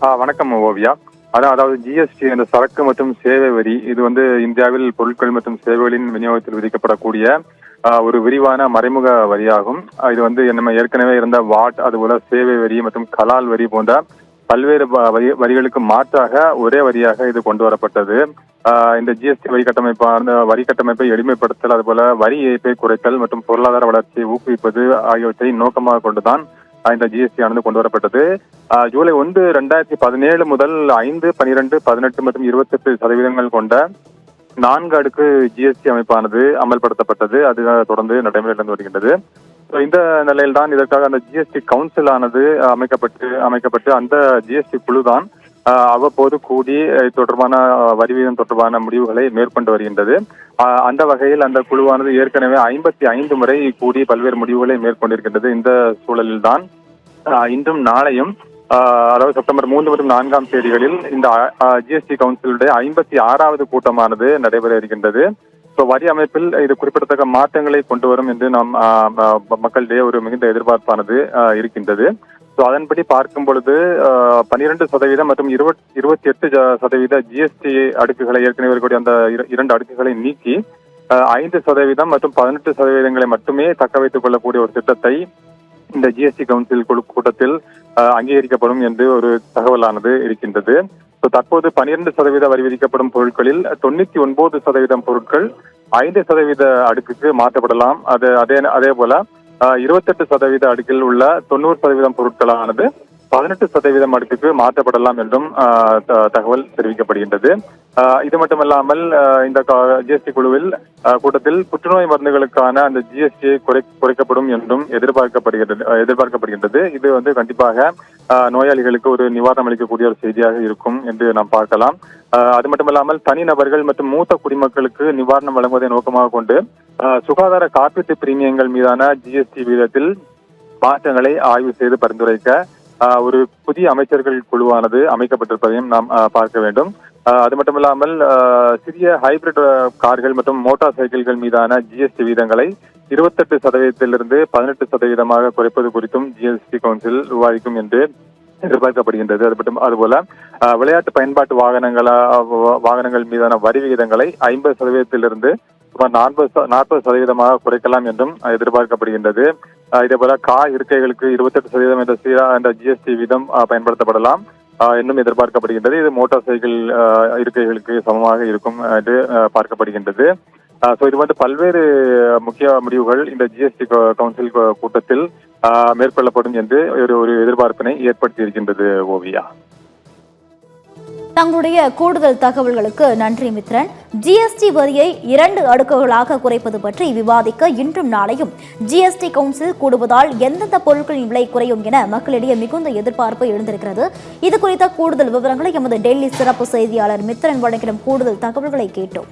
வணக்கம் ஓவியா. அதாவது ஜிஎஸ்டி என்ற சரக்கு மற்றும் சேவை வரி, இது இந்தியாவில் பொருட்கள் மற்றும் சேவைகளின் விநியோகத்தில் விதிக்கப்படக்கூடிய ஒரு விரிவான மறைமுக வரியாகும். இது நம்ம ஏற்கனவே இருந்த வாட், அதுபோல சேவை வரி மற்றும் கலால் வரி போன்ற பல்வேறு வரிகளுக்கு மாற்றாக ஒரே வரியாக இது கொண்டு வரப்பட்டது. இந்த ஜிஎஸ்டி வரி கட்டமைப்பை எளிமைப்படுத்தல், அதுபோல வரி ஏய்ப்பை குறைத்தல் மற்றும் பொருளாதார வளர்ச்சியை ஊக்குவிப்பது ஆகியவற்றை நோக்கமாக கொண்டுதான் இந்த ஜிஎஸ்டி ஆனது கொண்டு வரப்பட்டது. ஜூலை 1, 2017 முதல் 5, 12, 18 மற்றும் 28% கொண்ட 4 அடுக்கு ஜிஎஸ்டி அமைப்பானது அமல்படுத்தப்பட்டது. அது தொடர்ந்து நடைமுறையில் இருந்து வருகின்றது. இந்த நிலையில்தான் இதற்காக அந்த ஜிஎஸ்டி கவுன்சில் ஆனது அமைக்கப்பட்டு அந்த ஜிஎஸ்டி குழு தான் அவ்வப்போது கூடி தொடர்பான வரி வீதம் தொடர்பான முடிவுகளை மேற்கொண்டு வருகின்றது. அந்த வகையில் அந்த குழுவானது ஏற்கனவே 55 முறை கூடி பல்வேறு முடிவுகளை மேற்கொண்டிருக்கின்றது. இந்த சூழலில் தான் இன்றும் நாளையும், அதாவது செப்டம்பர் 3 மற்றும் 4ஆம் தேதிகளில் இந்த ஜிஎஸ்டி கவுன்சிலுடைய 56வது கூட்டமானது நடைபெற இருக்கின்றது. வரி அமைப்பில் இது குறிப்பிடத்தக்க மாற்றங்களை கொண்டு வரும் என்று நாம் மக்களிடையே ஒரு மிகுந்த எதிர்பார்ப்பானது இருக்கின்றது. அதன்படி பார்க்கும் பொழுது 12% மற்றும் 28% ஜிஎஸ்டி அடுக்குகளை ஏற்கனவே இருக்கக்கூடிய அந்த 2 அடுக்குகளை நீக்கி 5% மற்றும் 18% மட்டுமே தக்க வைத்துக் கொள்ளக்கூடிய ஒரு திட்டத்தை இந்த ஜிஎஸ்டி கவுன்சில் குழு கூட்டத்தில் அங்கீகரிக்கப்படும் என்று ஒரு தகவலானது இருக்கின்றது. தற்போது 12% வரி விதிக்கப்படும் பொருட்களில் 99% பொருட்கள் 5% அடுக்குக்கு மாற்றப்படலாம். அதே போல 28% அடுக்கில் உள்ள 90% பொருட்களானது 18% அடுக்குக்கு மாற்றப்படலாம் என்றும் தகவல் தெரிவிக்கப்படுகின்றது. இது மட்டுமல்லாமல் இந்த ஜிஎஸ்டி குழுவில் கூட்டத்தில் புற்றுநோய் மருந்துகளுக்கான அந்த ஜிஎஸ்டியை குறைக்கப்படும் என்றும் எதிர்பார்க்கப்படுகின்றது. இது கண்டிப்பாக நோயாளிகளுக்கு ஒரு நிவாரணம் அளிக்கக்கூடிய ஒரு செய்தியாக இருக்கும் என்று நாம் பார்க்கலாம். அது மட்டுமல்லாமல் தனிநபர்கள் மற்றும் மூத்த குடிமக்களுக்கு நிவாரணம் வழங்குவதை நோக்கமாக கொண்டு சுகாதார காப்பீட்டு பிரீமியங்கள் மீதான ஜிஎஸ்டி வீதத்தில் மாற்றங்களை ஆய்வு செய்து பரிந்துரைக்க ஒரு புதிய அமைச்சர்கள் குழுவானது அமைக்கப்பட்டிருப்பதையும் நாம் பார்க்க வேண்டும். அது மட்டுமில்லாமல் சிறிய ஹைபிரிட் கார்கள் மற்றும் மோட்டார் சைக்கிள்கள் மீதான ஜிஎஸ்டி வீதங்களை 28%-இருந்து 18% குறைப்பது குறித்தும் ஜிஎஸ்டி கவுன்சில் விவாதிக்கும் என்று எதிர்பார்க்கப்படுகின்றது. அதுபோல விளையாட்டு பயன்பாட்டு வாகனங்கள் மீதான வரி விகிதங்களை 50%-இருந்து சுமார் 40% குறைக்கலாம் என்றும் எதிர்பார்க்கப்படுகின்றது. இதேபோல கார் இருக்கைகளுக்கு 28% என்ற ஜிஎஸ்டி வீதம் பயன்படுத்தப்படலாம் என்றும் எதிர்பார்க்கப்படுகின்றது. இது மோட்டார் சைக்கிள் இருக்கைகளுக்கு சமமாக இருக்கும் என்று பார்க்கப்படுகின்றது. இது பல்வேறு முக்கிய முடிவுகள் இந்த ஜிஎஸ்டி கவுன்சில் கூட்டத்தில் மேற்கொள்ளப்படும் என்று ஒரு எதிர்பார்ப்பினை ஏற்படுத்தி இருக்கின்றது. ஓவியா, தங்களுடைய கூடுதல் தகவல்களுக்கு நன்றி மித்ரன். ஜிஎஸ்டி வரியை 2 அடுக்குகளாக குறைப்பது பற்றி விவாதிக்க இன்றும் நாளையும் ஜிஎஸ்டி கவுன்சில் கூடுவதால் எந்தெந்த பொருட்களின் விலை குறையும் என மக்களிடையே மிகுந்த எதிர்பார்ப்பு எழுந்திருக்கிறது. இது குறித்த கூடுதல் விவரங்களை எமது டெல்லி சிறப்பு செய்தியாளர் மித்ரன் வழங்கிடும் கூடுதல் தகவல்களை கேட்டோம்.